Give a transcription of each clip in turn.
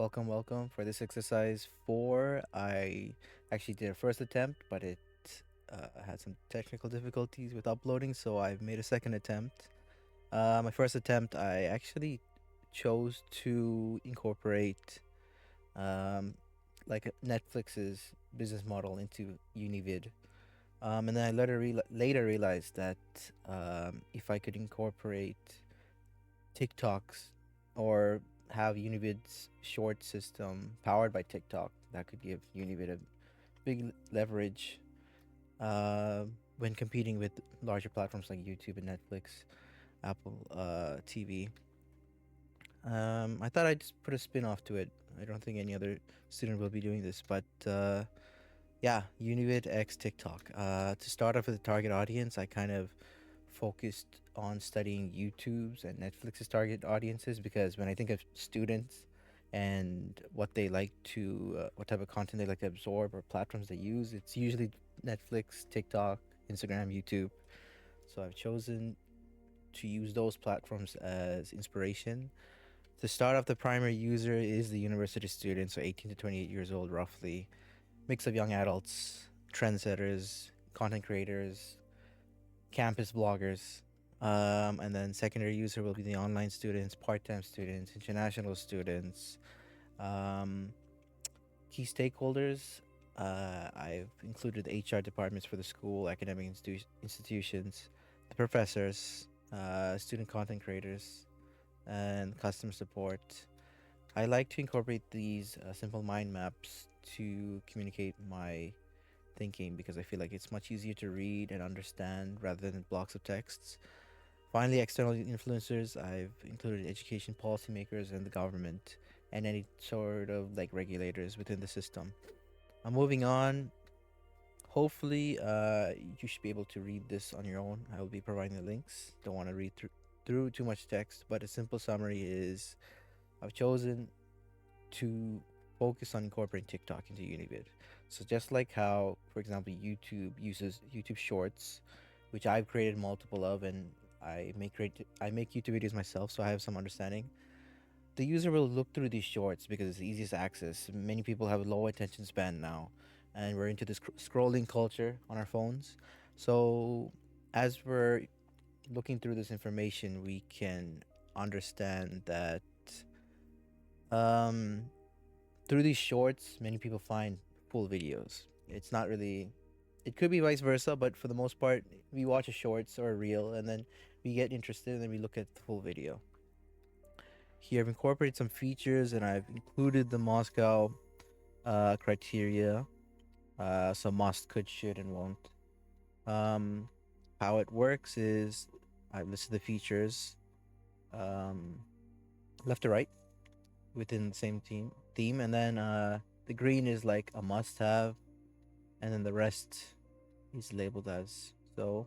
Welcome. For this exercise 4, I actually did a first attempt, but it had some technical difficulties with uploading, so I've made a second attempt. My first attempt, I actually chose to incorporate um, like Netflix's business model into Univid. And then I later realized that if I could incorporate TikToks or have Univid's short system powered by TikTok, that could give Univid a big leverage uh, when competing with larger platforms like YouTube and Netflix, Apple TV. I thought I'd just put a spin off to it. I don't think any other student will be doing this, but yeah, Univid X TikTok. To start off with the target audience, I kind of focused on studying YouTube's and Netflix's target audiences because when I think of students and what they like to, what type of content they like to absorb or platforms they use, it's usually Netflix, TikTok, Instagram, YouTube. So I've chosen to use those platforms as inspiration. To start off, the primary user is the university student, so 18 to 28 years old, roughly. Mix of young adults, trendsetters, content creators, campus bloggers. And then secondary user will be the online students, part-time students, international students. Um, Key stakeholders. I've included the HR departments for the school, academic institutions, the professors, student content creators, and customer support. I like to incorporate these simple mind maps to communicate my thinking because I feel like it's much easier to read and understand rather than blocks of texts. Finally, external influencers, I've included education policymakers and the government and any sort of like regulators within the system. I'm moving on. Hopefully, you should be able to read this on your own. I will be providing the links. Don't want to read through too much text, but a simple summary is I've chosen to focus on incorporating TikTok into Univid. So just like how, for example, YouTube uses YouTube Shorts, which I've created multiple of, and I make YouTube videos myself, so I have some understanding. The user will look through these shorts because it's the easiest access. Many people have low attention span now, and we're into this scrolling culture on our phones. So as we're looking through this information, we can understand that um, through these shorts, many people find full videos. It's not really. It could be vice versa, but for the most part, we watch a shorts or a reel, and then we get interested, and then we look at the full video. Here, I've incorporated some features, and I've included the Moscow criteria. So must, could, should, and won't. Um, how it works is I've listed the features um, left to right within the same theme, and then the green is like a must-have, and then the rest is labeled as so.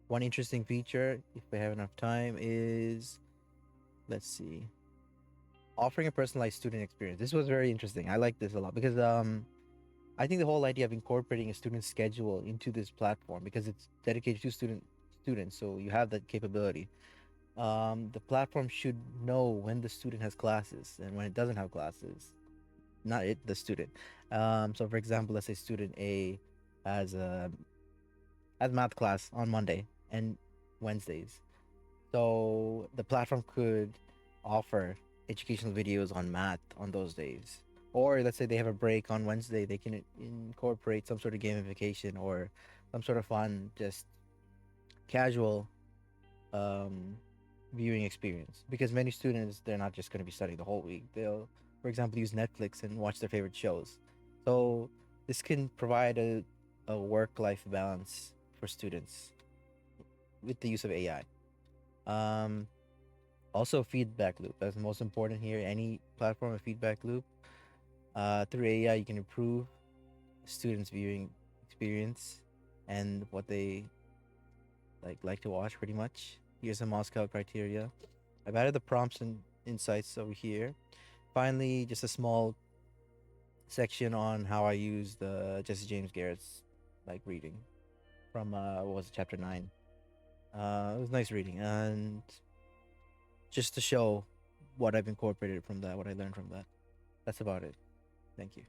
One interesting feature, if we have enough time, is let's see, offering a personalized student experience. This was very interesting. I like this a lot because I think the whole idea of incorporating a student schedule into this platform because it's dedicated to students, so you have that capability. The platform should know when the student has classes and when it doesn't have classes, not it, the student. So for example, let's say student A has a has math class on Monday and Wednesdays. So the platform could offer educational videos on math on those days. Or let's say they have a break on Wednesday, they can incorporate some sort of gamification or some sort of fun, just casual um, viewing experience. Because many students, they're not just going to be studying the whole week. They'll, for example, use Netflix and watch their favorite shows. So this can provide a work-life balance for students with the use of AI. Um, Also, feedback loop. That's the most important here. Any platform of feedback loop. Through AI, you can improve students' viewing experience and what they like to watch. Pretty much. Here's some Moscow criteria. I've added the prompts and insights over here. Finally, just a small section on how I use the Jesse James Garrett's like reading from what was it, chapter 9. It was nice reading and just to show what I've incorporated from that, what I learned from that. That's about it. Thank you.